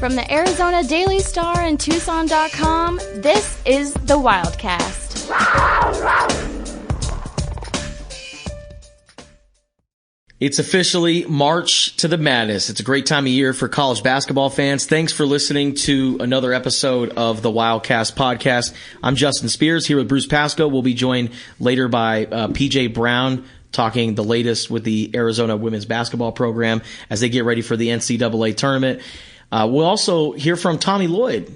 From the Arizona Daily Star and Tucson.com, this is the Wildcast. It's officially March to the Madness. It's a great time of year for college basketball fans. Thanks for listening to another episode of the Wildcast podcast. I'm Justin Spears here with Bruce Pascoe. We'll be joined later by PJ Brown, talking the latest with the Arizona women's basketball program as they get ready for the NCAA tournament. We'll also hear from Tommy Lloyd,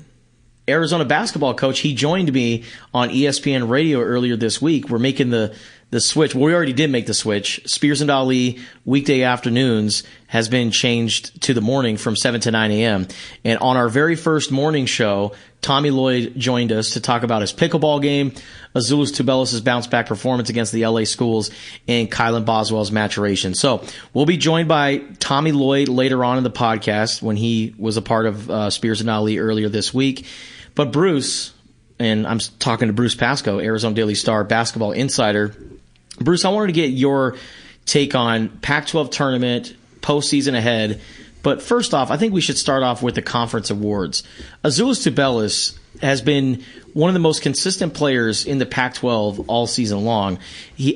Arizona basketball coach. He joined me on ESPN radio earlier this week. We're making the switch. Well, we already did make the switch. Spears and Ali weekday afternoons has been changed to the morning from 7 to 9 a.m. And on our very first morning show, Tommy Lloyd joined us to talk about his pickleball game, Azuolas Tubelis' bounce-back performance against the LA schools, and Kylan Boswell's maturation. So we'll be joined by Tommy Lloyd later on in the podcast when he was a part of Spears and Ali earlier this week. But Bruce, and I'm talking to Bruce Pascoe, Arizona Daily Star basketball insider. Bruce, I wanted to get your take on Pac-12 tournament, postseason ahead. But first off, I think we should start off with the conference awards. Azuolas Tubelis has been one of the most consistent players in the Pac-12 all season long.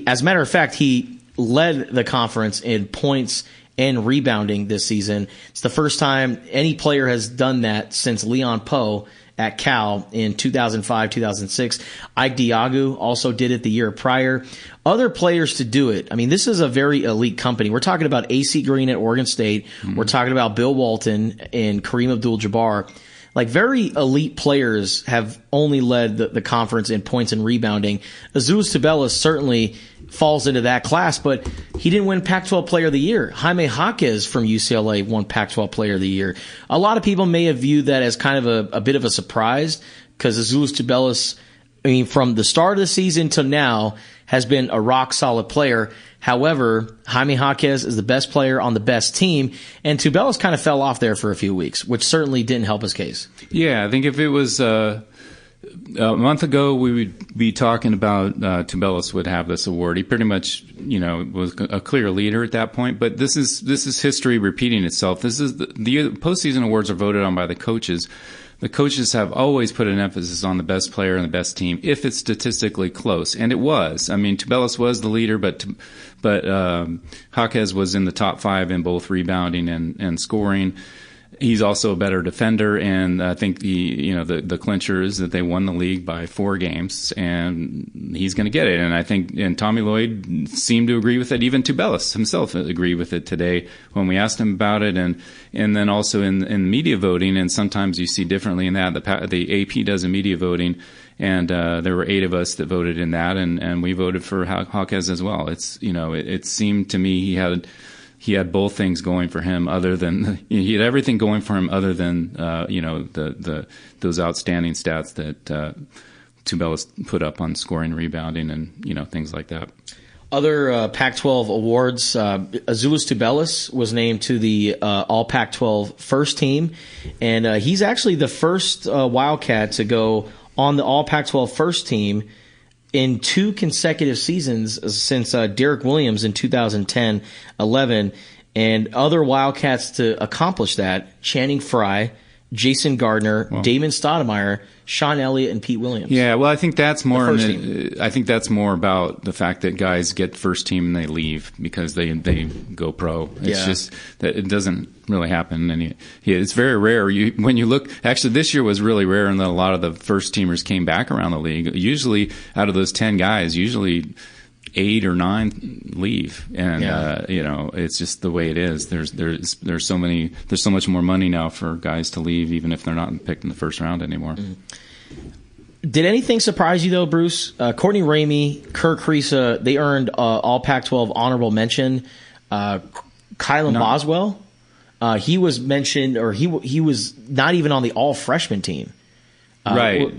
As a matter of fact, he led the conference in points and rebounding this season. It's the first time any player has done that since Leon Poe at Cal in 2005-2006. Ike Diagu also did it the year prior. Other players to do it. I mean, this is a very elite company. We're talking about AC Green at Oregon State. Mm-hmm. We're talking about Bill Walton and Kareem Abdul-Jabbar. Like, very elite players have only led the conference in points and rebounding. Azuolas Tubelis certainly falls into that class, but he didn't win Pac-12 Player of the Year. Jaime Jaquez from UCLA won Pac-12 Player of the Year. A lot of people may have viewed that as kind of a bit of a surprise because Azuolas Tubelis, I mean, from the start of the season to now, has been a rock-solid player. However, Jaime Jaquez is the best player on the best team, and Tubelis kind of fell off there for a few weeks, which certainly didn't help his case. Yeah, I think if it was a month ago, we would be talking about Tubelis would have this award. He pretty much, was a clear leader at that point. But this is history repeating itself. This is the postseason awards are voted on by the coaches. The coaches have always put an emphasis on the best player and the best team if it's statistically close, and it was. I mean, Tubelis was the leader, but Jaquez was in the top 5 in both rebounding and scoring. He's also a better defender, and I think the clincher is that they won the league by 4 games, and he's going to get it. And Tommy Lloyd seemed to agree with it. Even Tubelis himself agreed with it today when we asked him about it, and then also in media voting. And sometimes you see differently in that. The AP does a media voting, and there were 8 of us that voted in that, and we voted for Jaquez as well. It seemed to me he had both things going for him. He had everything going for him other than those outstanding stats that Tubelis put up on scoring, rebounding, and things like that. Other Pac-12 awards: Azuolas Tubelis was named to the All Pac-12 first team, and he's actually the first Wildcat to go on the All Pac-12 first team in 2 consecutive seasons since Derek Williams in 2010-11, and other Wildcats to accomplish that: Channing Frye, Jason Gardner, Damon Stoudemire, Sean Elliott, and Pete Williams. Yeah, well, I think that's more. I think that's more about the fact that guys get first team and they leave because they go pro. It's just that it doesn't really happen, and it's very rare. When you look, actually, this year was really rare, and then a lot of the first teamers came back around the league. Usually, out of those 10 guys, 8 or 9 leave, and it's just the way it is. There's so much more money now for guys to leave, even if they're not picked in the first round anymore. Did anything surprise you though, Bruce? Courtney Ramey, Kirk Kriisa, they earned All Pac-12 honorable mention. Kylan Boswell, he was mentioned, or he was not even on the All Freshman team. Right.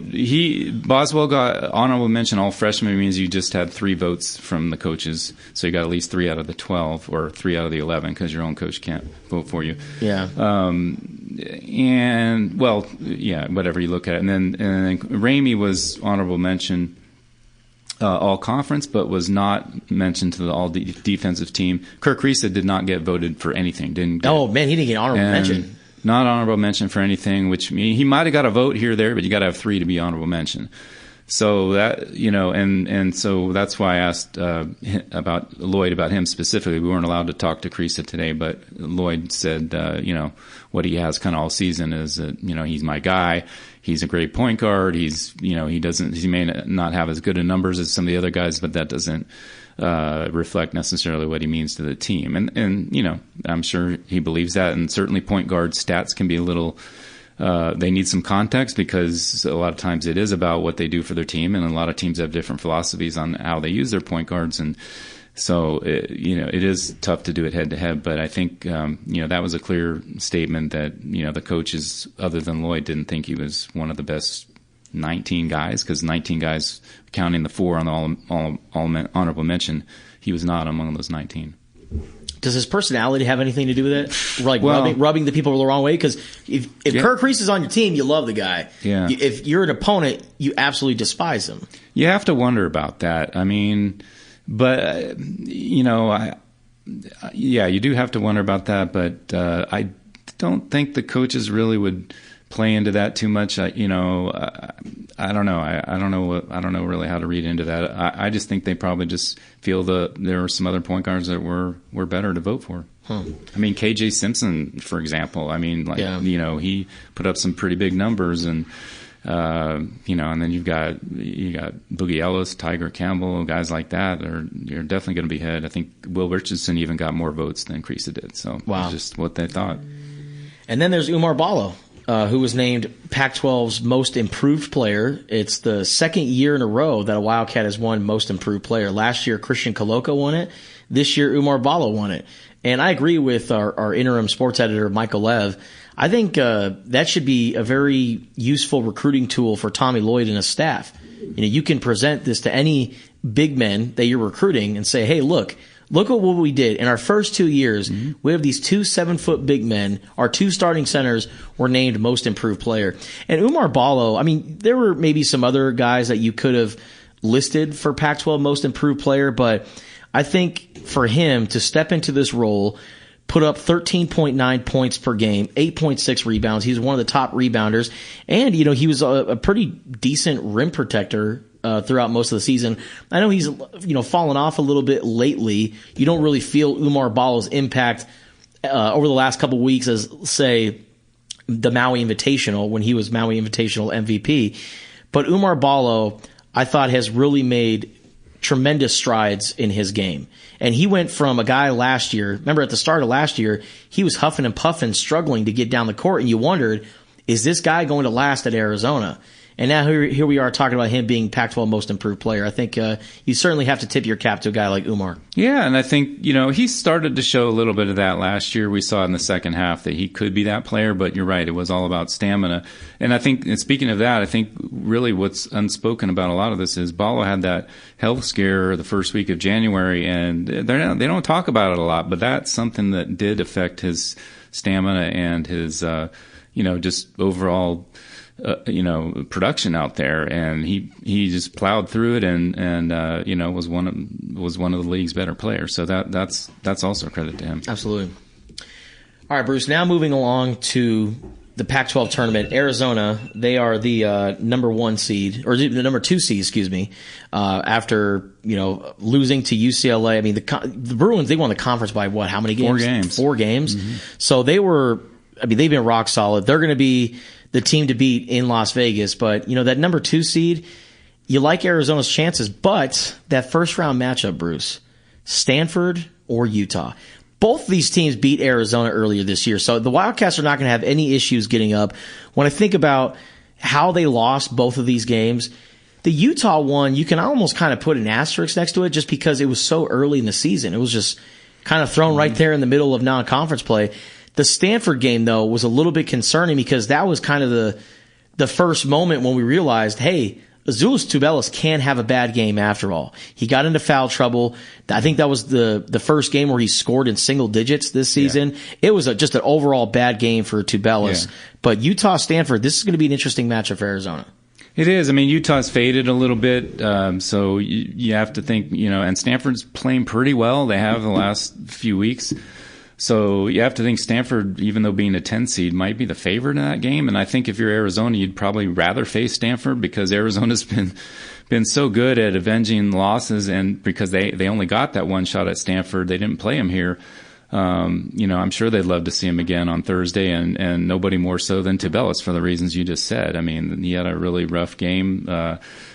Boswell got honorable mention. All freshmen means you just had 3 votes from the coaches, so you got at least 3 out of the 12 or 3 out of the 11 because your own coach can't vote for you. Yeah. Whatever you look at it. And then Ramey was honorable mention all conference, but was not mentioned to the all defensive team. Kirk Kriisa did not get voted for anything. He didn't get honorable mention. not honorable mention for anything, which means he might have got a vote here or there, but you got to have 3 to be honorable mention. So that, and so that's why I asked about Lloyd, about him specifically. We weren't allowed to talk to Krisa today, but Lloyd said, what he has kind of all season is that, he's my guy. He's a great point guard. He may not have as good a numbers as some of the other guys, but that doesn't reflect necessarily what he means to the team. And I'm sure he believes that. And certainly point guard stats can be a little, they need some context, because a lot of times it is about what they do for their team, and a lot of teams have different philosophies on how they use their point guards, and so it is tough to do it head to head. But I think that was a clear statement that the coaches other than Lloyd didn't think he was one of the best 19 guys, because 19 guys, counting the 4 on the all honorable mention, he was not among those 19. Does his personality have anything to do with it? Like rubbing the people the wrong way? Because if Kirk Reese is on your team, you love the guy. Yeah. If you're an opponent, you absolutely despise him. You have to wonder about that. I mean, but you do have to wonder about that. But I don't think the coaches really would play into that too much. I don't know. I don't know really how to read into that. I just think they probably just feel there are some other point guards that were better to vote for. I mean, KJ Simpson, for example. I mean, he put up some pretty big numbers, and and then you got Boogie Ellis, Tiger Campbell, guys like that. You're definitely going to be ahead. I think Will Richardson even got more votes than Krisa did. So wow. That's just what they thought. And then there's Oumar Ballo, who was named Pac-12's most improved player. It's the second year in a row that a Wildcat has won most improved player. Last year, Christian Coloco won it. This year, Oumar Ballo won it. And I agree with our interim sports editor, Michael Lev. I think that should be a very useful recruiting tool for Tommy Lloyd and his staff. You can present this to any big men that you're recruiting and say, hey, look at what we did. In our first 2 years, we have these 2 7-foot big men. Our 2 starting centers were named most improved player. And Oumar Ballo, I mean, there were maybe some other guys that you could have listed for Pac-12 most improved player, but I think for him to step into this role, put up 13.9 points per game, 8.6 rebounds. He's one of the top rebounders. And, he was a pretty decent rim protector throughout most of the season. I know he's, fallen off a little bit lately. You don't really feel Oumar Ballo's impact over the last couple of weeks as, say, the Maui Invitational, when he was Maui Invitational MVP. But Oumar Ballo, I thought, has really made tremendous strides in his game. And he went from a guy last year, remember at the start of last year, he was huffing and puffing, struggling to get down the court, and you wondered, is this guy going to last at Arizona? And now here we are talking about him being Pac-12 most improved player. I think you certainly have to tip your cap to a guy like Oumar. Yeah, and I think, he started to show a little bit of that last year. We saw in the second half that he could be that player, but you're right, it was all about stamina. And I think, and speaking of that, I think really what's unspoken about a lot of this is Ballo had that health scare the first week of January, and they don't talk about it a lot, but that's something that did affect his stamina and his, just overall production out there, and he just plowed through it, and was one of the league's better players. So that's also a credit to him. Absolutely. All right, Bruce. Now moving along to the Pac-12 tournament, Arizona. They are the number 1 seed, or the number 2 seed, excuse me. After losing to UCLA, I mean the Bruins, they won the conference by what? How many games? 4 games. 4 games. Mm-hmm. So they've been rock solid. They're going to be the team to beat in Las Vegas. But, that number 2 seed, you like Arizona's chances. But that first round matchup, Bruce, Stanford or Utah. Both of these teams beat Arizona earlier this year. So the Wildcats are not going to have any issues getting up. When I think about how they lost both of these games, the Utah one, you can almost kind of put an asterisk next to it just because it was so early in the season. It was just kind of thrown right there in the middle of non-conference play. The Stanford game, though, was a little bit concerning because that was kind of the first moment when we realized, hey, Azuolas Tubelis can have a bad game after all. He got into foul trouble. I think that was the first game where he scored in single digits this season. Yeah. It was just an overall bad game for Tubelis. Yeah. But Utah-Stanford, this is going to be an interesting matchup for Arizona. It is. I mean, Utah's faded a little bit, so you have to think, and Stanford's playing pretty well. They have the last few weeks. So you have to think Stanford, even though being a 10 seed, might be the favorite in that game. And I think if you're Arizona, you'd probably rather face Stanford because Arizona's been so good at avenging losses, and because they only got that one shot at Stanford, they didn't play him here. I'm sure they'd love to see him again on Thursday, and nobody more so than Tubelis for the reasons you just said. I mean, he had a really rough game,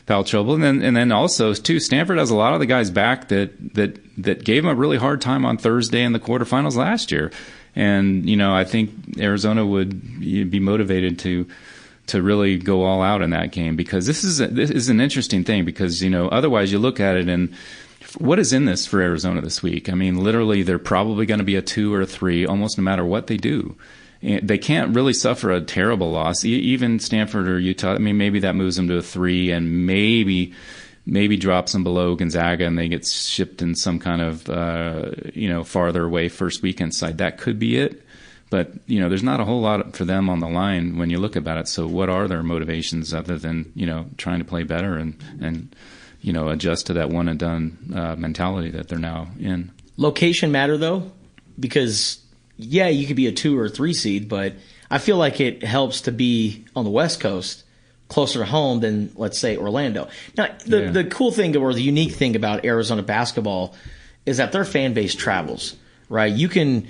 foul trouble, and then also too, Stanford has a lot of the guys back that gave him a really hard time on Thursday in the quarterfinals last year, and I think Arizona would be motivated to really go all out in that game, because this is an interesting thing, because otherwise you look at it and what is in this for Arizona this week? I mean, literally, they're probably going to be a 2 or a 3, almost no matter what they do. And they can't really suffer a terrible loss. Even Stanford or Utah, I mean, maybe that moves them to a 3, and maybe drops them below Gonzaga, and they get shipped in some kind of farther away first weekend side. That could be it. But there's not a whole lot for them on the line when you look about it. So what are their motivations other than trying to play better and adjust to that one and done mentality that they're now in? Location matter though, because you could be a 2 or 3 seed, but I feel like it helps to be on the West Coast, closer to home than, let's say, Orlando. Now, the cool thing or the unique thing about Arizona basketball is that their fan base travels, right? You can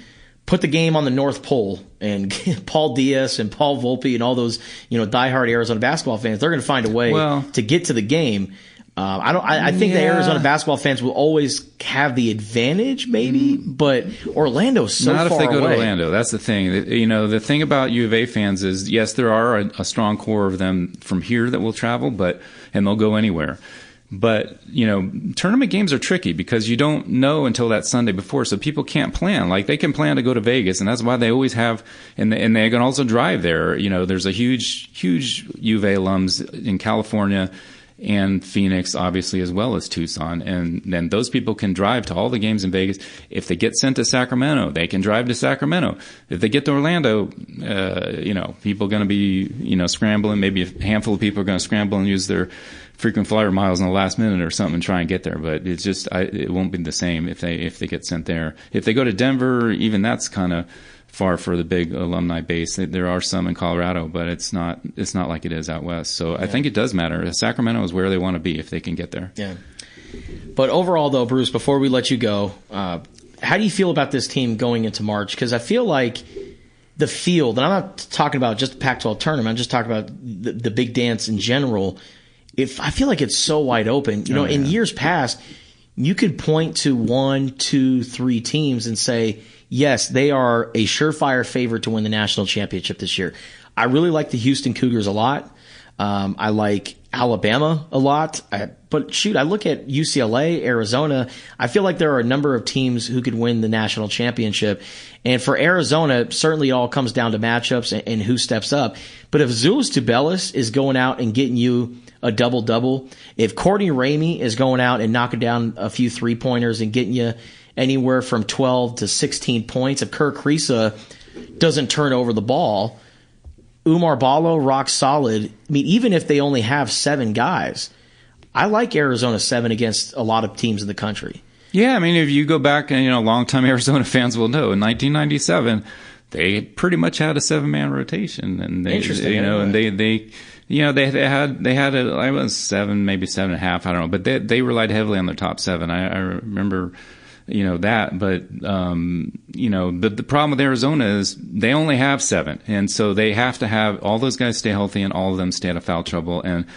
put the game on the North Pole, and Paul Diaz and Paul Volpe and all those diehard Arizona basketball fans, they're going to find a way to get to the game. I think the Arizona basketball fans will always have the advantage, maybe, but Orlando's so far away. Not if they go to Orlando. That's the thing. The thing about U of A fans is, yes, there are a strong core of them from here that will travel, and they'll go anywhere. But, tournament games are tricky because you don't know until that Sunday before, so people can't plan. Like, they can plan to go to Vegas, and that's why they always have, and they can also drive there. There's a huge U of A alums in California and Phoenix, obviously, as well as Tucson. And then those people can drive to all the games in Vegas. If they get sent to Sacramento, they can drive to Sacramento. If they get to Orlando, people are going to be, scrambling. Maybe a handful of people are going to scramble and use their frequent flyer miles in the last minute or something and try and get there. But it's just, it won't be the same if they get sent there. If they go to Denver, even that's kind of far for the big alumni base. There are some in Colorado, but it's not like it is out west. So I think it does matter. Sacramento is where they want to be if they can get there. Yeah. But overall, though, Bruce, before we let you go, how do you feel about this team going into March? Because I feel like the field, and I'm not talking about just the Pac-12 tournament, I'm just talking about the big dance in general. I feel like it's so wide open. In years past, you could point to 1, 2, 3 teams and say, yes, they are a surefire favorite to win the national championship this year. I really like the Houston Cougars a lot. I like Alabama a lot. But shoot, I look at UCLA, Arizona. I feel like there are a number of teams who could win the national championship. And for Arizona, certainly it all comes down to matchups and who steps up. But if Zulus Tubelis is going out and getting you a double-double, if Courtney Ramey is going out and knocking down a few three-pointers and getting you anywhere from 12 to 16 points, if Kirk Kriisa doesn't turn over the ball, Umar Ballo, rock solid. I mean, even if they only have 7 guys, I like Arizona 7 against a lot of teams in the country. Yeah, I mean, if you go back, and longtime Arizona fans will know, in 1997, they pretty much had a 7-man rotation, and they, and they had I was 7, maybe 7.5, I don't know, but they relied heavily on their top 7. I remember. That, but the problem with Arizona is they only have 7, and so they have to have all those guys stay healthy and all of them stay out of foul trouble, and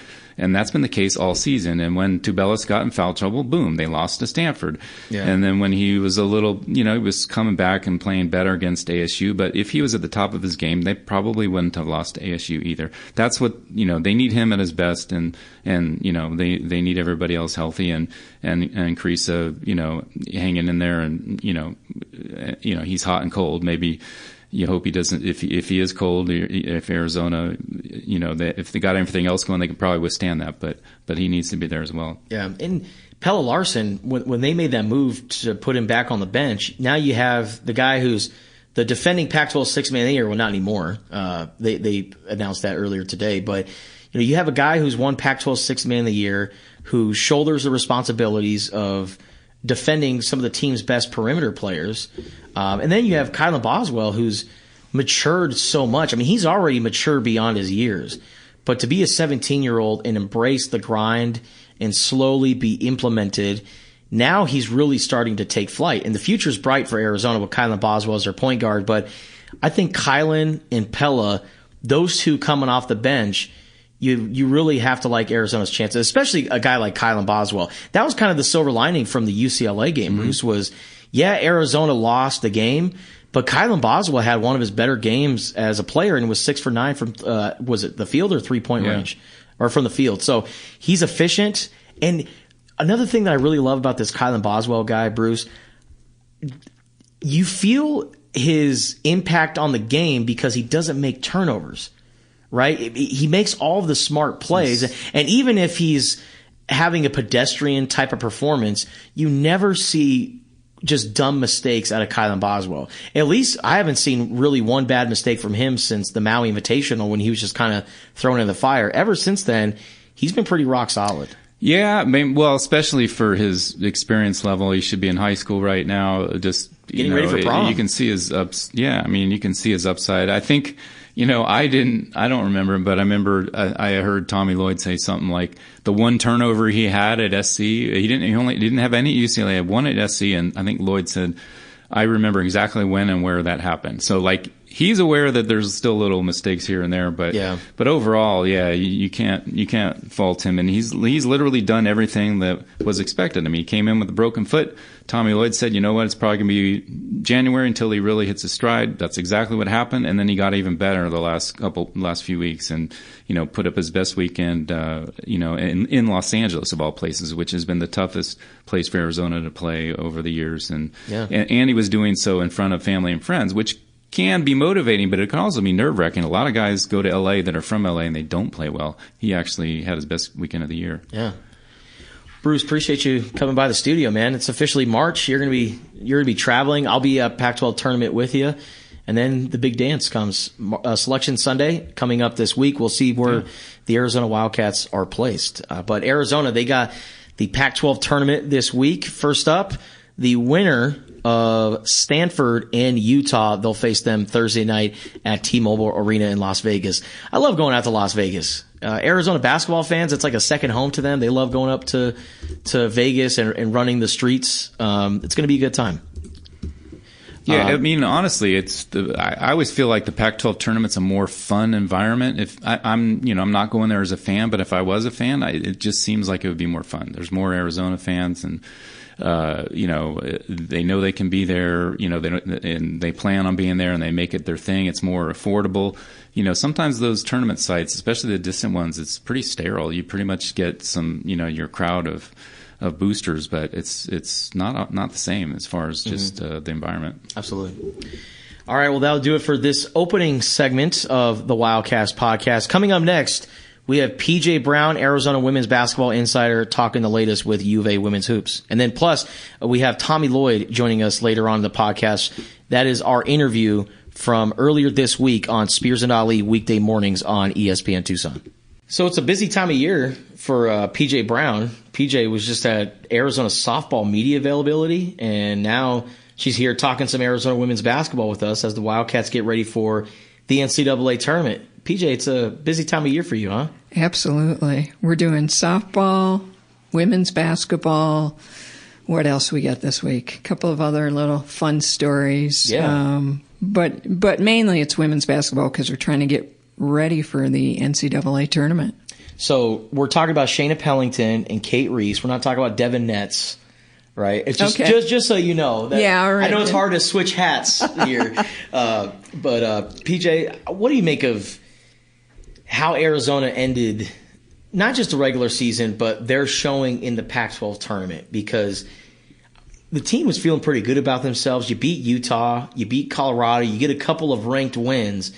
that's been the case all season. And when Tubelis got in foul trouble, boom, they lost to Stanford. Yeah. And then when he was a little, he was coming back and playing better against ASU, but if he was at the top of his game, they probably wouldn't have lost to ASU either. That's what, they need him at his best, and they need everybody else healthy, and Kriisa, hanging in there, and, he's hot and cold. Maybe you hope he doesn't, if he is cold, if Arizona, if they got everything else going, they could probably withstand that, but he needs to be there as well. Yeah. And Pelle Larsson, when they made that move to put him back on the bench, now you have the guy who's the defending Pac-12 6-man of the year. Well, not anymore. They announced that earlier today, but you have a guy who's won Pac-12 6-man of the year, who shoulders the responsibilities of defending some of the team's best perimeter players. And then you have Kylan Boswell, who's matured so much. I mean, he's already mature beyond his years. But to be a 17-year-old and embrace the grind and slowly be implemented, now he's really starting to take flight. And the future's bright for Arizona with Kylan Boswell as their point guard. But I think Kylan and Pella, those two coming off the bench, you really have to like Arizona's chances, especially a guy like Kylan Boswell. That was kind of the silver lining from the UCLA game, Bruce, was, yeah, Arizona lost the game, but Kylan Boswell had one of his better games as a player and was 6 for 9 from, was it the field or 3-point range? Or from the field. So he's efficient. And another thing that I really love about this Kylan Boswell guy, Bruce, you feel his impact on the game because he doesn't make turnovers, right? He makes all of the smart plays. Yes. And even if he's having a pedestrian type of performance, you never see just dumb mistakes out of Kylan Boswell. At least I haven't seen really one bad mistake from him since the Maui Invitational when he was just kind of thrown in the fire. Ever since then, he's been pretty rock solid. Yeah, I mean, well, especially for his experience level, he should be in high school right now. Just getting ready for prom. You can see his you can see his upside. I think, I don't remember, but I remember I heard Tommy Lloyd say something like the one turnover he had at SC, he didn't have any at UCLA, he had one at SC, and I think Lloyd said, I remember exactly when and where that happened. So he's aware that there's still little mistakes here and there, but overall, you can't fault him, and he's literally done everything that was expected. I mean, he came in with a broken foot. Tommy Lloyd said, you know what, it's probably going to be January until he really hits his stride. That's exactly what happened, and then he got even better the last few weeks, and put up his best weekend, in Los Angeles of all places, which has been the toughest place for Arizona to play over the years, and he was doing so in front of family and friends, which can be motivating, but it can also be nerve-wracking. A lot of guys go to L.A. that are from L.A. and they don't play well. He actually had his best weekend of the year. Yeah. Bruce, appreciate you coming by the studio, man. It's officially March. You're gonna be traveling. I'll be at Pac-12 Tournament with you, and then the big dance comes. Selection Sunday coming up this week. We'll see where the Arizona Wildcats are placed. But Arizona, they got the Pac-12 Tournament this week. First up, the winner of Stanford and Utah. They'll face them Thursday night at T-Mobile Arena in Las Vegas. I love going out to Las Vegas. Arizona basketball fans, it's like a second home to them. They love going up to Vegas and running the streets. It's going to be a good time. Yeah, I mean, honestly, I always feel like the Pac-12 tournament's a more fun environment. If I'm not going there as a fan, but if I was a fan, it just seems like it would be more fun. There's more Arizona fans, and they know they can be there, and they plan on being there, and they make it their thing. It's more affordable. Sometimes those tournament sites, especially the distant ones, it's pretty sterile. You pretty much get some, your crowd of boosters, but it's not the same as far as just the environment. Absolutely. All right, well, that'll do it for this opening segment of the Wildcast podcast. Coming up next, we have PJ Brown, Arizona women's basketball insider, talking the latest with U of A women's hoops. And then plus, we have Tommy Lloyd joining us later on in the podcast. That is our interview from earlier this week on Spears and Ali weekday mornings on ESPN Tucson. So it's a busy time of year for PJ Brown. PJ was just at Arizona softball media availability, and now she's here talking some Arizona women's basketball with us as the Wildcats get ready for the NCAA tournament. PJ, it's a busy time of year for you, huh? Absolutely. We're doing softball, women's basketball. What else we got this week? A couple of other little fun stories. Yeah. But mainly it's women's basketball because we're trying to get ready for the NCAA tournament. So we're talking about Shayna Pellington and Kate Reese. We're not talking about Devin Netz, right? It's just okay. just so you know. That yeah, all right. I know it's hard to switch hats here. But PJ, what do you make of how Arizona ended not just the regular season, but their showing in the Pac-12 tournament? Because the team was feeling pretty good about themselves. You beat Utah, you beat Colorado, you get a couple of ranked wins,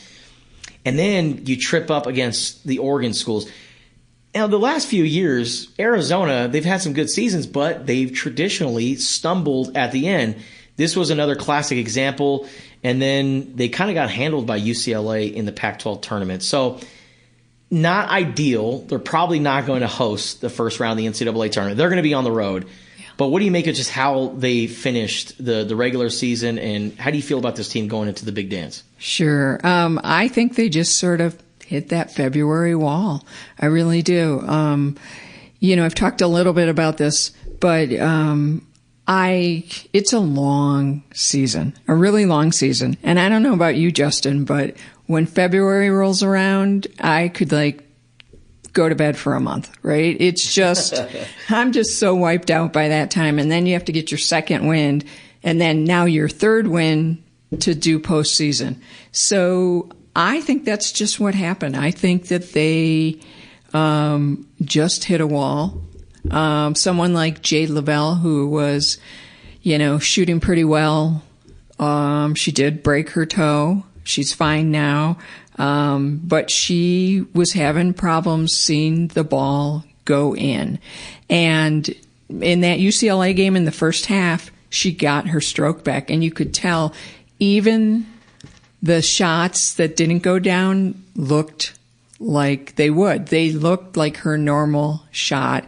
and then you trip up against the Oregon schools. Now, the last few years, Arizona, they've had some good seasons, but they've traditionally stumbled at the end. This was another classic example, and then they kind of got handled by UCLA in the Pac-12 tournament. So, not ideal. They're probably not going to host the first round of the NCAA tournament. They're going to be on the road. Yeah. But what do you make of just how they finished the regular season, and how do you feel about this team going into the big dance? Sure. I think they just sort of hit that February wall. I really do. I've talked a little bit about this, but it's a long season, a really long season. And I don't know about you, Justin, but when February rolls around, I could go to bed for a month, right? It's just, I'm just so wiped out by that time. And then you have to get your second wind, and then now your third wind to do postseason. So I think that's just what happened. I think that they just hit a wall. Someone like Jade Lavelle, who was, shooting pretty well, she did break her toe. She's fine now. But she was having problems seeing the ball go in. And in that UCLA game in the first half, she got her stroke back. And you could tell even the shots that didn't go down looked like they would. They looked like her normal shot.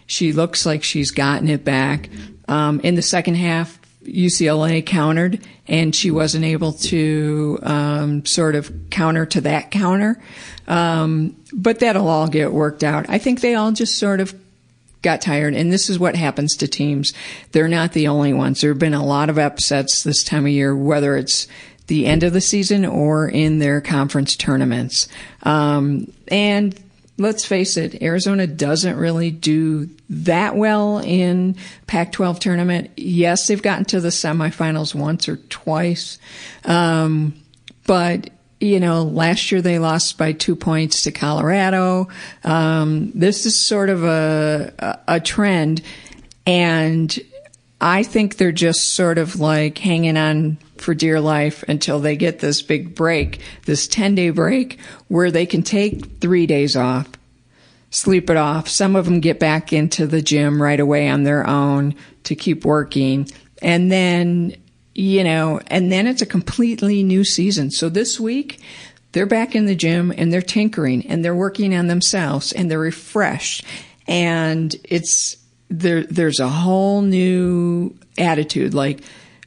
She looks like she's gotten it back. In the second half, UCLA countered, and she wasn't able to sort of counter to that counter. But that'll all get worked out. I think they all just sort of got tired, and this is what happens to teams. They're not the only ones. There have been a lot of upsets this time of year, whether it's the end of the season or in their conference tournaments. And let's face it, Arizona doesn't really do that well in Pac-12 tournament. Yes, they've gotten to the semifinals once or twice. But, last year they lost by 2 points to Colorado. This is sort of a trend. And I think they're just sort of hanging on for dear life until they get this big break, this 10-day break, where they can take 3 days off, sleep it off. Some of them get back into the gym right away on their own to keep working. And then, and then it's a completely new season. So this week, they're back in the gym and they're tinkering and they're working on themselves and they're refreshed. And there's a whole new attitude.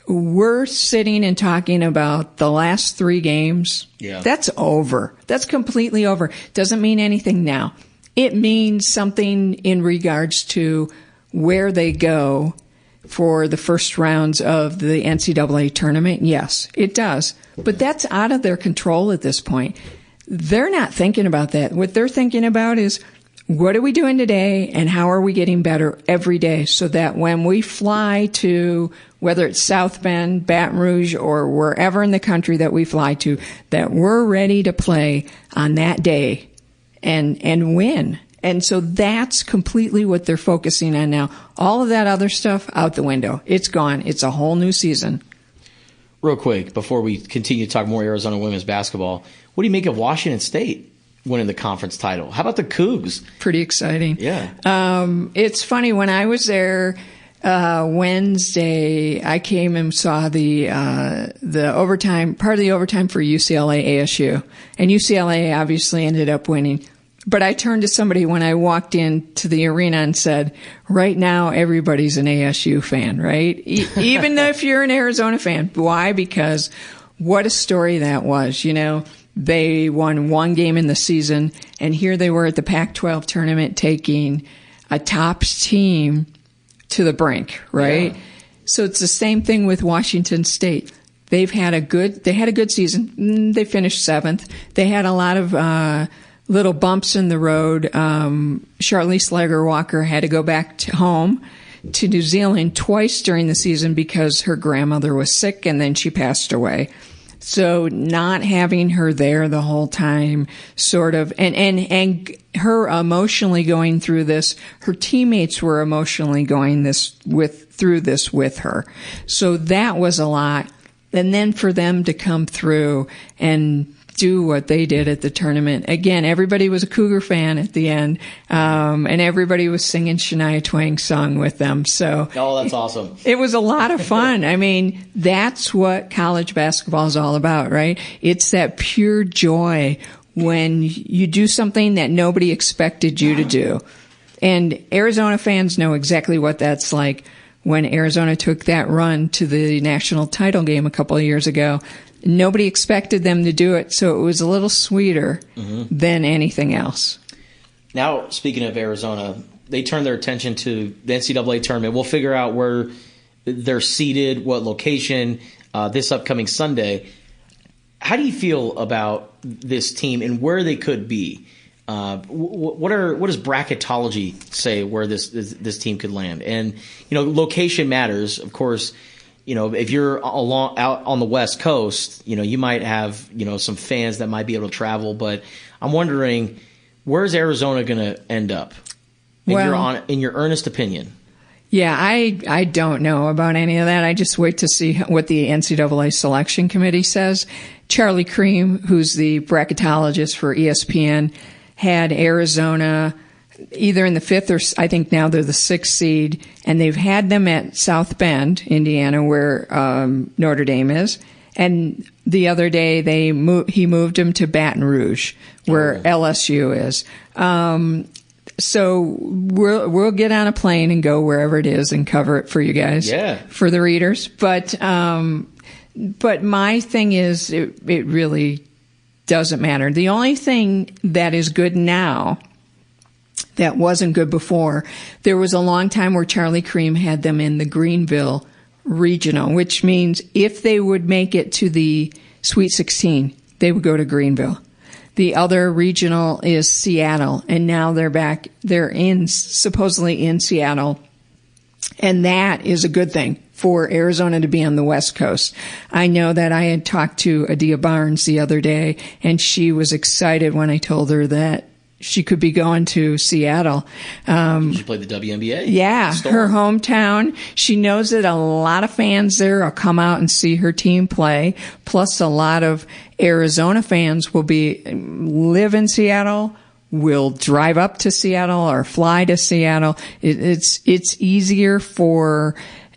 We're sitting and talking about the last 3 games. Yeah. That's over. That's completely over. Doesn't mean anything now. It means something in regards to where they go for the first rounds of the NCAA tournament. Yes, it does. But that's out of their control at this point. They're not thinking about that. What they're thinking about is, what are we doing today and how are we getting better every day so that when we fly to, whether it's South Bend, Baton Rouge, or wherever in the country that we fly to, that we're ready to play on that day and win. And so that's completely what they're focusing on now. All of that other stuff out the window. It's gone. It's a whole new season. Real quick, before we continue to talk more Arizona women's basketball, what do you make of Washington State winning the conference title? How about the Cougs? Pretty exciting. Yeah. It's funny, when I was there Wednesday, I came and saw the overtime, part of the overtime for UCLA ASU. And UCLA obviously ended up winning. But I turned to somebody when I walked into the arena and said, right now everybody's an ASU fan, right? Even if you're an Arizona fan. Why? Because what a story that was, They won 1 game in the season, and here they were at the Pac-12 tournament taking a top team to the brink, right? Yeah. So it's the same thing with Washington State. They had a good season. They finished 7th. They had a lot of little bumps in the road. Charlize Lager-Walker had to go back home to New Zealand twice during the season because her grandmother was sick, and then she passed away. So not having her there the whole time, sort of, and her emotionally going through this, her teammates were emotionally going through this with her. So that was a lot. And then for them to come through and do what they did at the tournament. Again, everybody was a Cougar fan at the end, and everybody was singing Shania Twain's song with them. So, oh, that's awesome. It was a lot of fun. I mean, that's what college basketball is all about, right? It's that pure joy when you do something that nobody expected you to do. And Arizona fans know exactly what that's like. when Arizona took that run to the national title game a couple of years ago. Nobody expected them to do it, so it was a little sweeter than anything else. Now, speaking of Arizona, they turned their attention to the NCAA tournament. We'll figure out where they're seated, what location, this upcoming Sunday. How do you feel about this team and where they could be? What does bracketology say where this team could land? And location matters, of course. If you're out on the West Coast, you might have some fans that might be able to travel. But I'm wondering, where's Arizona going to end up? In your earnest opinion. Yeah, I don't know about any of that. I just wait to see what the NCAA selection committee says. Charlie Cream, who's the bracketologist for ESPN, had Arizona either in the 5th or I think now they're the 6th seed, and they've had them at South Bend, Indiana, where Notre Dame is. And the other day he moved them to Baton Rouge, where LSU is. So we'll get on a plane and go wherever it is and cover it for you guys, for the readers. But my thing is, it really doesn't matter. The only thing that is good now that wasn't good before, there was a long time where Charlie Cream had them in the Greenville regional, which means if they would make it to the Sweet 16, they would go to Greenville. The other regional is Seattle, and now they're back. They're supposedly in Seattle, and that is a good thing for Arizona to be on the West Coast. I know that I had talked to Adia Barnes the other day, and she was excited when I told her that she could be going to Seattle. She played the WNBA. Yeah, her hometown. She knows that a lot of fans there will come out and see her team play. Plus, a lot of Arizona fans will live in Seattle, will drive up to Seattle or fly to Seattle. It's easier for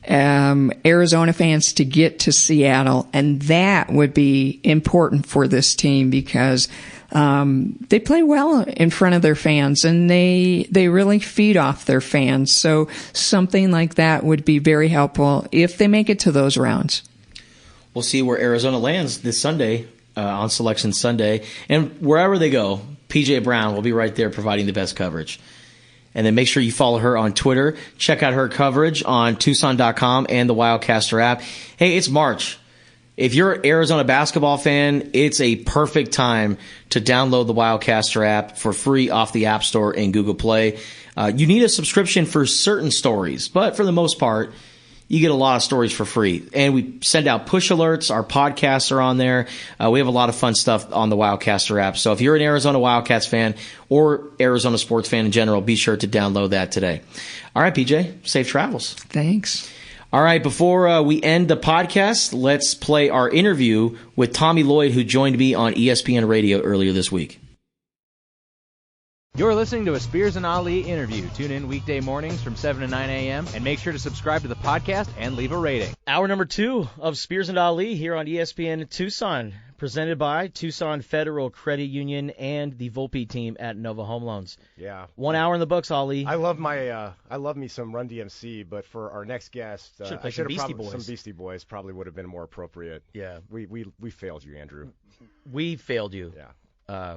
Arizona fans to get to Seattle, and that would be important for this team because they play well in front of their fans, and they really feed off their fans. So something like that would be very helpful if they make it to those rounds. We'll see where Arizona lands this Sunday on Selection Sunday. And wherever they go, PJ Brown will be right there providing the best coverage. And then make sure you follow her on Twitter. Check out her coverage on Tucson.com and the Wildcaster app. Hey, it's March. If you're an Arizona basketball fan, it's a perfect time to download the Wildcaster app for free off the App Store and Google Play. You need a subscription for certain stories, but for the most part, you get a lot of stories for free. And we send out push alerts. Our podcasts are on there. We have a lot of fun stuff on the Wildcaster app. So if you're an Arizona Wildcats fan or Arizona sports fan in general, be sure to download that today. All right, PJ, safe travels. Thanks. All right, before we end the podcast, let's play our interview with Tommy Lloyd, who joined me on ESPN Radio earlier this week. You're listening to a Spears and Ali interview. Tune in weekday mornings from 7 to 9 a.m. and make sure to subscribe to the podcast and leave a rating. Hour number 2 of Spears and Ali here on ESPN Tucson, presented by Tucson Federal Credit Union and the Volpe team at Nova Home Loans. Yeah. 1 hour in the books, Ali. I love me some Run DMC, but for our next guest, I should have probably some Beastie Boys probably would have been more appropriate. Yeah. We failed you, Andrew. We failed you. Yeah.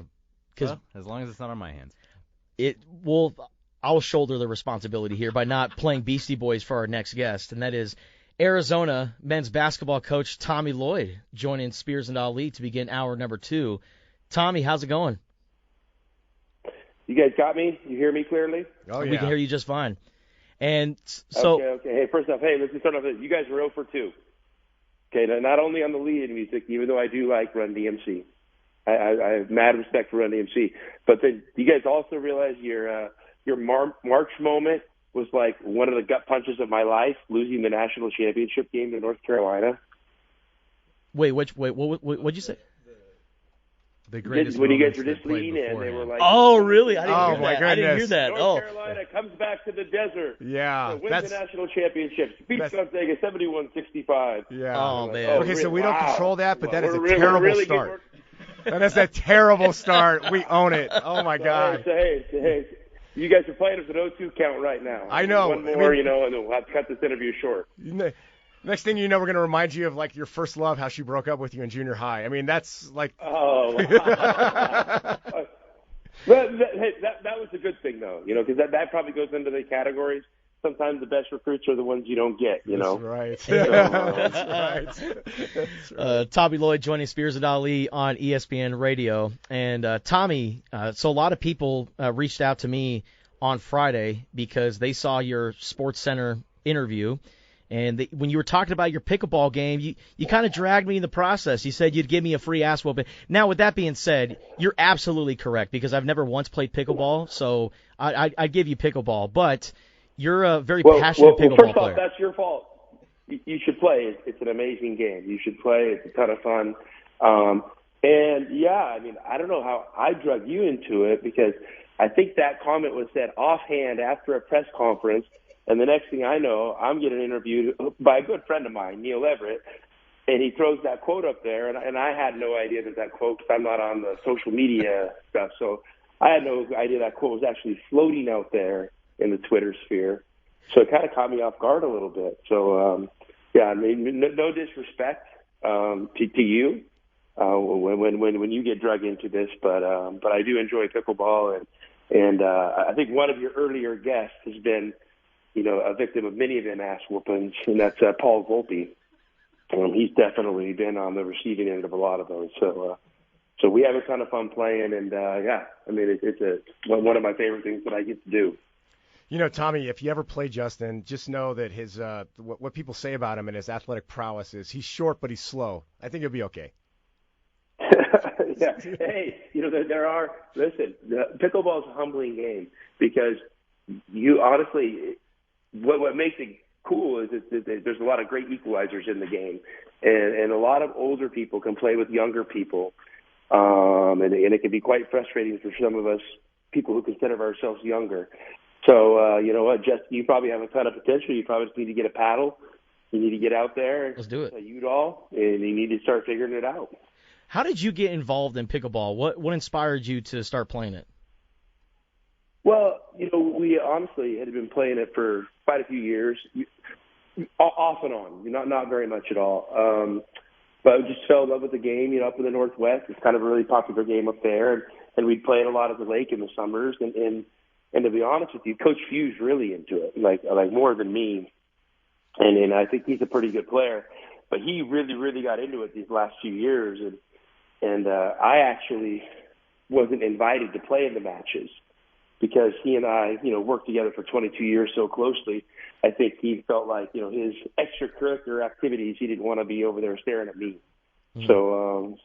As long as it's not on my hands. I'll shoulder the responsibility here by not playing Beastie Boys for our next guest, and that is Arizona men's basketball coach Tommy Lloyd joining Spears and Ali to begin hour number 2. Tommy, how's it going? You guys got me? You hear me clearly? Oh, yeah. We can hear you just fine. And so, okay. Hey, first off, let's just start off. You guys are 0 for 2. Okay, now, not only on the lead in music, even though I do like Run DMC. I have mad respect for Run DMC. But then you guys also realize your March moment was like one of the gut punches of my life, losing the national championship game to North Carolina. What'd you say? The greatest when you guys were just leading in, they were like, "Oh, really? I didn't hear that. Goodness. I didn't hear that." North Carolina comes back to the desert. Yeah, wins the national championships. Beats Gonzaga 71-65. Yeah. Oh man. Okay, so we don't control that, but that is a We're terrible really start. That is a terrible start. We own it. Oh my God. Hey, You guys are playing us an 0-2 count right now. I know. One more, and then we'll have to cut this interview short. Next thing you know, we're going to remind you of, like, your first love, how she broke up with you in junior high. I mean, that's like... Oh. But that was a good thing, though, because that probably goes into the categories. Sometimes the best recruits are the ones you don't get, That's right. So, That's right. Tommy Lloyd joining Spears and Ali on ESPN Radio. And Tommy, so a lot of people reached out to me on Friday because they saw your Sports Center interview. And when you were talking about your pickleball game, you kind of dragged me in the process. You said you'd give me a free ass whooping. Now, with that being said, you're absolutely correct because I've never once played pickleball, so I'd give you pickleball. But you're a very passionate pickleball first player. Off, that's your fault. You should play. It's an amazing game. You should play. It's a ton of fun. And, yeah, I mean, I don't know how I drug you into it because I think that comment was said offhand after a press conference. And the next thing I know, I'm getting interviewed by a good friend of mine, Neil Everett, and he throws that quote up there. And I had no idea that quote, because I'm not on the social media stuff, so I had no idea that quote was actually floating out there in the Twitter sphere. So it kind of caught me off guard a little bit. So, yeah, I mean, no disrespect to you when you get drug into this, but I do enjoy pickleball, and I think one of your earlier guests has been, a victim of many of them ass whoopings, and that's Paul Volpe. He's definitely been on the receiving end of a lot of those. So we have a ton of fun playing, and yeah, I mean, it's one of my favorite things that I get to do. Tommy, if you ever play Justin, just know that his what people say about him and his athletic prowess is he's short but he's slow. I think he'll be okay. Yeah. Hey, listen, pickleball is a humbling game because you honestly, what makes it cool is that there's a lot of great equalizers in the game, and a lot of older people can play with younger people, and it can be quite frustrating for some of us people who consider ourselves younger. So, you know what, Justin, you probably have a ton of potential. You probably just need to get a paddle. You need to get out there. Let's do it. A U-Doll, and you need to start figuring it out. How did you get involved in pickleball? What inspired you to start playing it? Well, we honestly had been playing it for quite a few years, off and on, not very much at all. But I just fell in love with the game, up in the Northwest. It's kind of a really popular game up there, and we'd play it a lot at the lake in the summers. And to be honest with you, Coach Few's really into it, like more than me. And I think he's a pretty good player. But he really, really got into it these last few years. And I actually wasn't invited to play in the matches because he and I, worked together for 22 years so closely. I think he felt like, his extracurricular activities, he didn't want to be over there staring at me. Mm-hmm.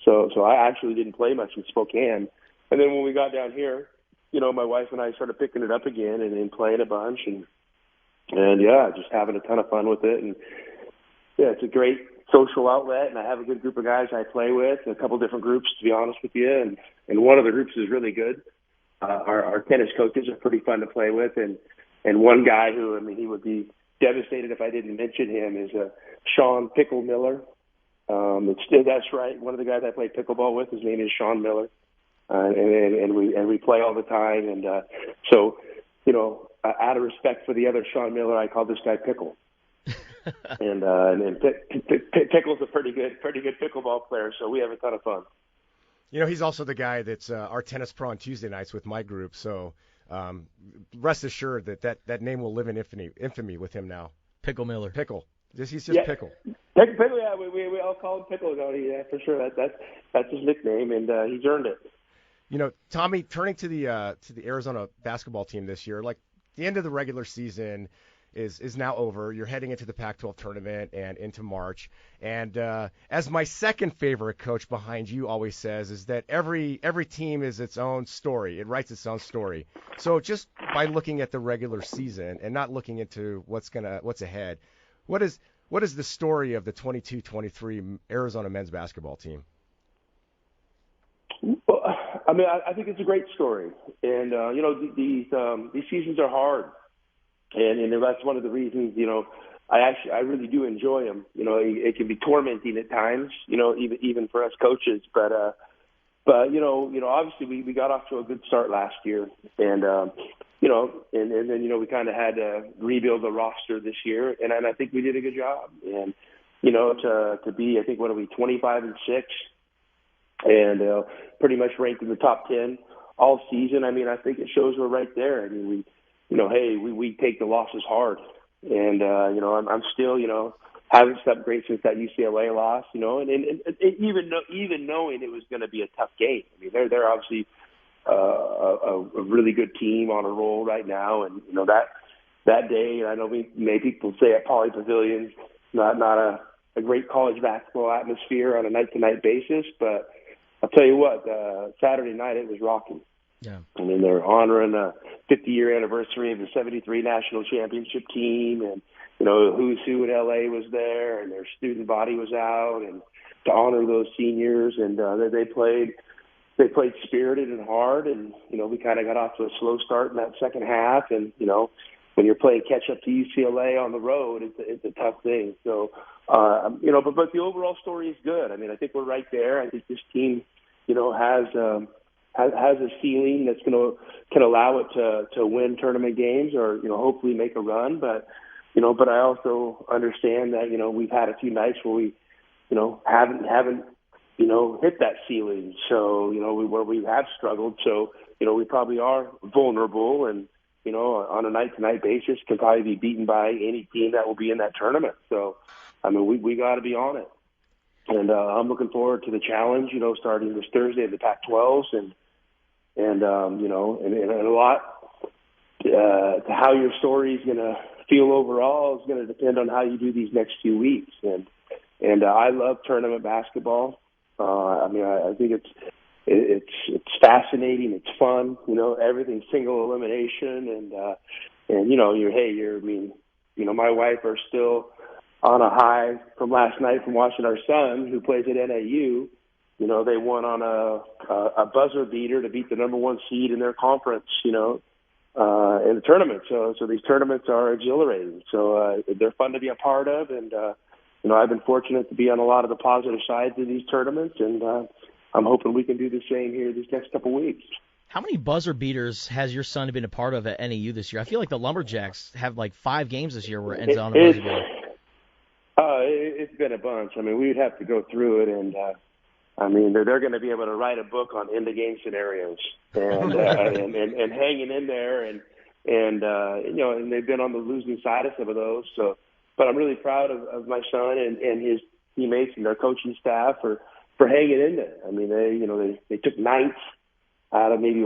So I actually didn't play much in Spokane. And then when we got down here, my wife and I started picking it up again and playing a bunch and yeah, just having a ton of fun with it. And yeah, it's a great social outlet, and I have a good group of guys I play with, a couple different groups, to be honest with you. And one of the groups is really good. Our tennis coaches are pretty fun to play with, and one guy who, he would be devastated if I didn't mention him is Sean Pickle Miller. That's right. One of the guys I play pickleball with, his name is Sean Miller, and we play all the time. And so, out of respect for the other Sean Miller, I call this guy Pickle. and Pickle's a pretty good pickleball player, so we have a ton of fun. He's also the guy that's our tennis pro on Tuesday nights with my group, so rest assured that name will live in infamy with him now. Pickle Miller. Pickle. He's just Pickle. Pickle, yeah, we all call him Pickle, yeah, for sure. That's his nickname, and he's earned it. Tommy, turning to the Arizona basketball team this year, like the end of the regular season is now over. You're heading into the Pac-12 tournament and into March. And as my second favorite coach behind you always says, is that every team is its own story. It writes its own story. So just by looking at the regular season and not looking into what's ahead, what is the story of the 22-23 Arizona men's basketball team? Well, I think it's a great story. And these seasons are hard. And that's one of the reasons, I really do enjoy them. It can be tormenting at times, even for us coaches. But But obviously we got off to a good start last year, and and then we kind of had to rebuild the roster this year, and I think we did a good job. And to be, I think, what are we, 25-6, and pretty much ranked in the top 10 all season. I mean, I think it shows we're right there. I mean, we take the losses hard, and I'm still haven't slept great since that UCLA loss, and even knowing it was going to be a tough game. I mean, they're obviously a really good team on a roll right now, and that day, I know many people say at Poly Pavilion, not a great college basketball atmosphere on a night-to-night basis, but I'll tell you what, Saturday night it was rocking. Yeah. I mean, they're honoring the 50-year anniversary of the '73 national championship team, and who's who in LA was there, and their student body was out, and to honor those seniors, and they played spirited and hard, and we kind of got off to a slow start in that second half, and when you're playing catch up to UCLA on the road, it's a tough thing. So but the overall story is good. I mean, I think we're right there. I think this team has a ceiling that's can allow it to win tournament games or hopefully make a run, but I also understand that we've had a few nights where we haven't hit that ceiling. So where we have struggled. So we probably are vulnerable, and on a night-to-night basis can probably be beaten by any team that will be in that tournament. So I mean, we got to be on it, and I'm looking forward to the challenge. Starting this Thursday at the Pac-12s, and a lot to how your story is going to feel overall is going to depend on how you do these next few weeks. And I love tournament basketball. I mean, I think it's fascinating. It's fun. Everything's single elimination, and my wife are still on a high from last night from watching our son who plays at NAU. They won on a buzzer beater to beat the number one seed in their conference. In the tournament. So these tournaments are exhilarating. So they're fun to be a part of, and I've been fortunate to be on a lot of the positive sides of these tournaments, and I'm hoping we can do the same here these next couple weeks. How many buzzer beaters has your son been a part of at NAU this year? I feel like the Lumberjacks have like 5 games this year where it ends on a buzzer beater. It's been a bunch. I mean, we'd have to go through it, and they're going to be able to write a book on end-of-game scenarios, and and hanging in there, and they've been on the losing side of some of those. So, but I'm really proud of my son and his teammates and their coaching staff for hanging in there. I mean, they took 9th out of maybe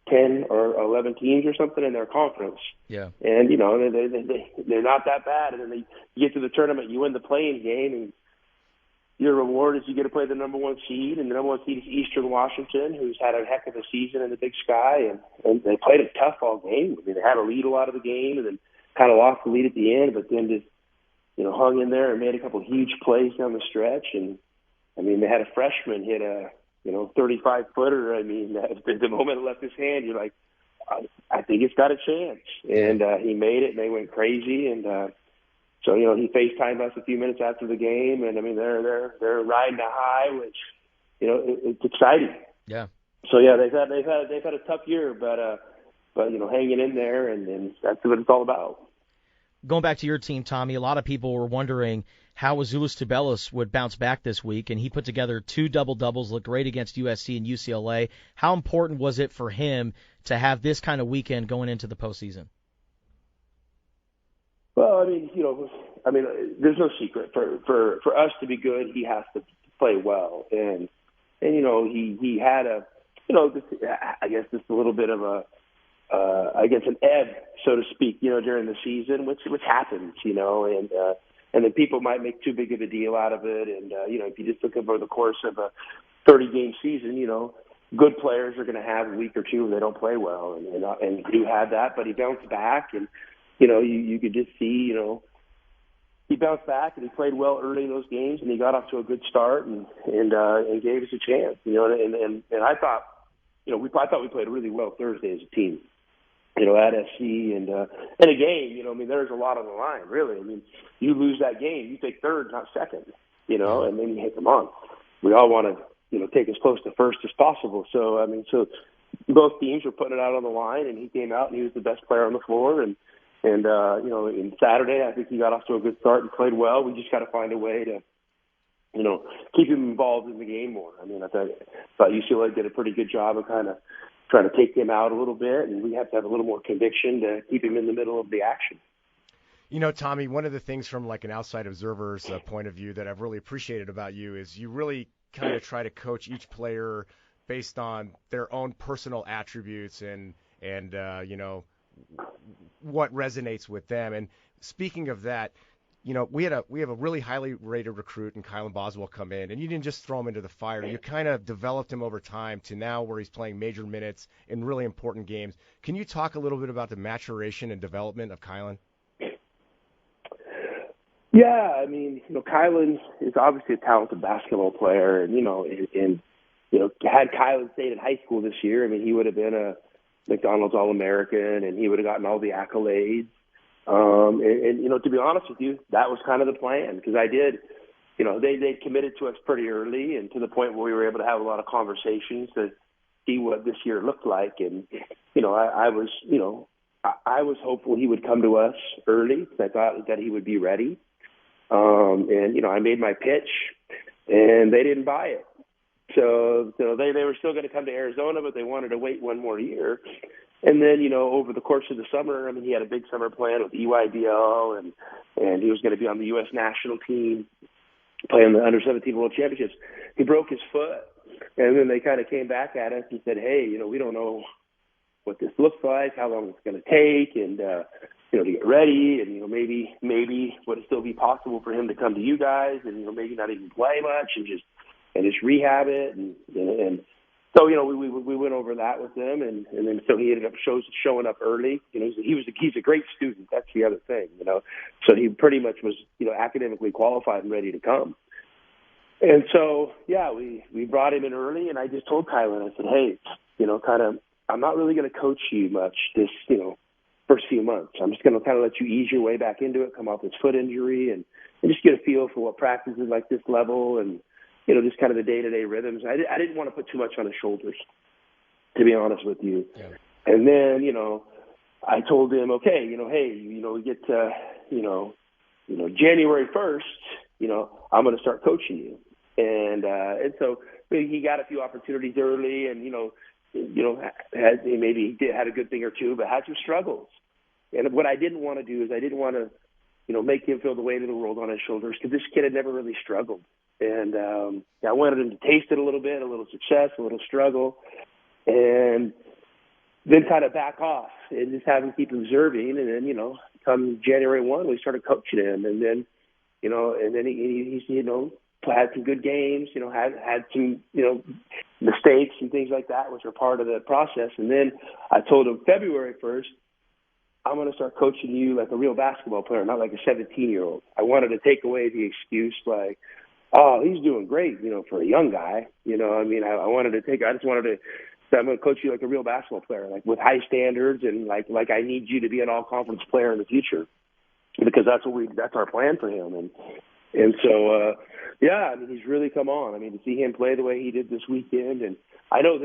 10 or 11 teams or something in their conference. Yeah. And they're not that bad. And then you get to the tournament, you win the playing game, and your reward is you get to play the number one seed, and the number one seed is Eastern Washington, who's had a heck of a season in the Big Sky, and they played it tough all game. I mean, they had a lead a lot of the game, and then kind of lost the lead at the end, but then just hung in there and made a couple huge plays down the stretch. And I mean, they had a freshman hit a 35-footer. I mean, the moment it left his hand, you're like, I think it's got a chance. And he made it, and they went crazy, and so, he FaceTimed us a few minutes after the game, and I mean, they're riding a high, which, it's exciting. Yeah. So yeah, they've had a tough year, but hanging in there, and that's what it's all about. Going back to your team, Tommy, a lot of people were wondering how Azuolas Tubelis would bounce back this week, and he put together 2 double-doubles, looked great against USC and UCLA. How important was it for him to have this kind of weekend going into the postseason? Well, I mean, there's no secret. For us to be good, he has to play well, and he had I guess just a little bit of an ebb, so to speak, during the season, which happens, and then people might make too big of a deal out of it, and if you just look over the course of a 30-game season, good players are going to have a week or two where they don't play well, and he had that, but he bounced back, and you could just see, he bounced back and he played well early in those games, and he got off to a good start and gave us a chance, and I thought, I thought we played really well Thursday as a team, at SC, and again, there's a lot on the line, really. I mean, you lose that game, you take third, not second, and then you hit them on. We all want to take as close to first as possible. So, I mean, so both teams were putting it out on the line, and he came out and he was the best player on the floor. And in Saturday, I think he got off to a good start and played well. We just got to find a way to, keep him involved in the game more. I mean, I thought UCLA did a pretty good job of kind of trying to take him out a little bit, and we have to have a little more conviction to keep him in the middle of the action. Tommy, one of the things from like an outside observer's point of view that I've really appreciated about you is you really kind of try to coach each player based on their own personal attributes and what resonates with them. And speaking of that, we have a really highly rated recruit in Kylan Boswell come in, and you didn't just throw him into the fire. You kind of developed him over time to now where he's playing major minutes in really important games. Can you talk a little bit about the maturation and development of Kylan? Yeah, I mean, Kylan is obviously a talented basketball player, and had Kylan stayed in high school this year, I mean, he would have been a McDonald's All-American, and he would have gotten all the accolades. To be honest with you, that was kind of the plan, because they committed to us pretty early, and to the point where we were able to have a lot of conversations to see what this year looked like. And I was hopeful he would come to us early, because I thought that he would be ready. I made my pitch, and they didn't buy it. So they were still going to come to Arizona, but they wanted to wait one more year. And then, over the course of the summer, I mean, he had a big summer plan with EYBL, and he was going to be on the U.S. national team, playing the Under-17 World Championships. He broke his foot, and then they kind of came back at us and said, hey, we don't know what this looks like, how long it's going to take, and, to get ready, and, maybe would it still be possible for him to come to you guys and, maybe not even play much and just rehab it. And so, we went over that with them, and then so he ended up showing up early. He's a great student. That's the other thing, So he pretty much was, academically qualified and ready to come. And so, yeah, we brought him in early, and I just told Kylan, I said, hey, I'm not really going to coach you much this, first few months. I'm just going to kind of let you ease your way back into it, come off this foot injury, and just get a feel for what practice is like this level, and just kind of the day-to-day rhythms. I didn't want to put too much on his shoulders, to be honest with you. Yeah. And then, I told him, okay, hey, we get to, January 1st, I'm going to start coaching you. And so he got a few opportunities early, and, maybe he had a good thing or two, but had some struggles. And what I didn't want to do is I didn't want to, make him feel the weight of the world on his shoulders, because this kid had never really struggled. And I wanted him to taste it a little bit, a little success, a little struggle, and then kind of back off and just have him keep observing. And then, come January 1, we started coaching him. And then, he's had some good games, had some, mistakes and things like that, which are part of the process. And then I told him February 1st, I'm going to start coaching you like a real basketball player, not like a 17-year-old. I wanted to take away the excuse like, oh, he's doing great, for a young guy. I just wanted to say, I'm going to coach you like a real basketball player, like with high standards, and like I need you to be an all-conference player in the future, because that's our plan for him. And so, yeah, I mean, he's really come on. I mean, to see him play the way he did this weekend, and I know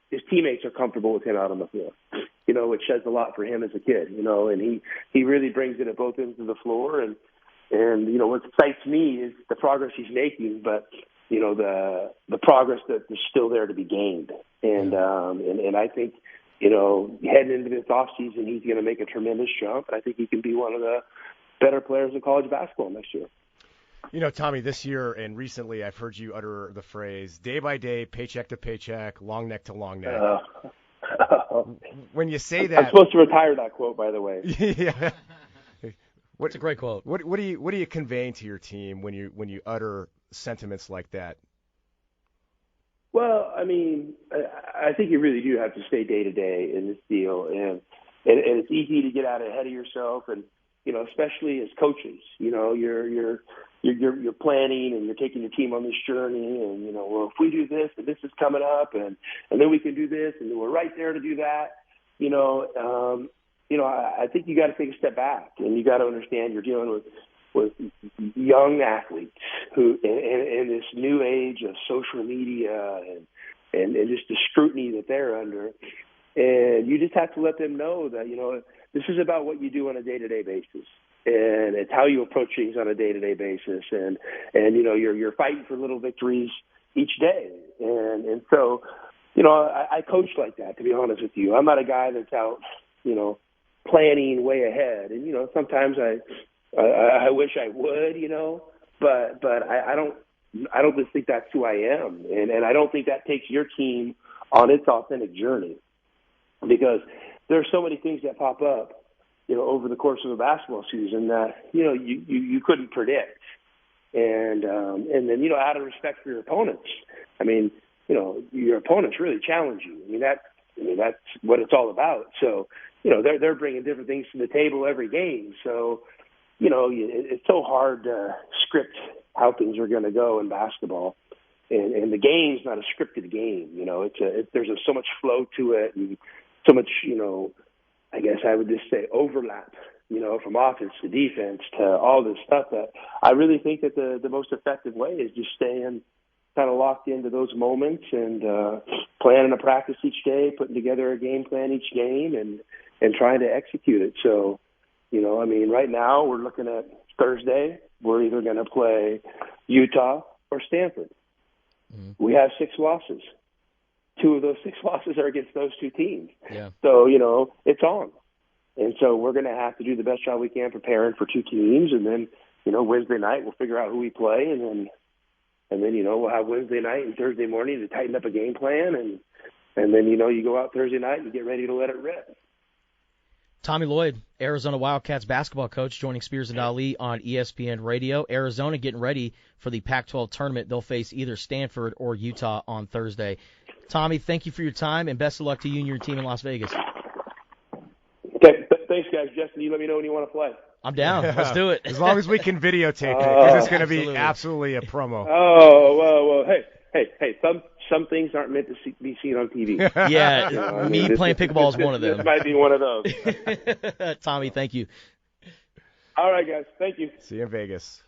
his teammates are comfortable with him out on the floor, which says a lot for him as a kid, and he really brings it at both ends of the floor. And what excites me is the progress he's making, but, the progress that is still there to be gained. And I think, heading into this offseason, he's going to make a tremendous jump. I think he can be one of the better players in college basketball next year. Tommy, this year and recently I've heard you utter the phrase day by day, paycheck to paycheck, long neck to long neck. When you say that, I'm supposed to retire that quote, by the way. Yeah. It's a great quote. What are you conveying to your team when you utter sentiments like that? Well, I mean, I think you really do have to stay day to day in this deal, and it's easy to get out ahead of yourself, and especially as coaches, you're planning and you're taking your team on this journey, and well, if we do this and this is coming up, and then we can do this, and then we're right there to do that. I think you got to take a step back, and you got to understand you're dealing with with young athletes who, in this new age of social media and just the scrutiny that they're under. And you just have to let them know that, this is about what you do on a day-to-day basis. And it's how you approach things on a day-to-day basis. And you're fighting for little victories each day. And so, I coach like that, to be honest with you. I'm not a guy that's out, planning way ahead. And, sometimes I wish I would, but I don't just think that's who I am. And I don't think that takes your team on its authentic journey, because there are so many things that pop up, over the course of a basketball season that, you couldn't predict. And then, out of respect for your opponents, I mean, your opponents really challenge you. I mean, that's what it's all about. So, they're bringing different things to the table every game. So, it's so hard to script how things are going to go in basketball. And the game's not a scripted game. There's so much flow to it, and so much, I guess I would just say overlap, from offense to defense to all this stuff, that I really think that the most effective way is just staying kind of locked into those moments and planning a practice each day, putting together a game plan each game, and trying to execute it. So, right now we're looking at Thursday. We're either going to play Utah or Stanford. Mm-hmm. We have 6 losses. 2 of those 6 losses are against those 2 teams. Yeah. So, it's on. And so we're going to have to do the best job we can preparing for 2 teams. And then, Wednesday night we'll figure out who we play. And then we'll have Wednesday night and Thursday morning to tighten up a game plan. And then, you go out Thursday night and get ready to let it rip. Tommy Lloyd, Arizona Wildcats basketball coach, joining Spears and Ali on ESPN Radio. Arizona getting ready for the Pac-12 tournament. They'll face either Stanford or Utah on Thursday. Tommy, thank you for your time, and best of luck to you and your team in Las Vegas. Okay, thanks, guys. Justin, you let me know when you want to play. I'm down. Let's do it. As long as we can videotape it, because it's going to be absolutely a promo. Oh, well, hey, some things aren't meant to be seen on TV. Yeah, me playing pickleball is one of them. This might be one of those. Tommy, thank you. All right, guys. Thank you. See you in Vegas.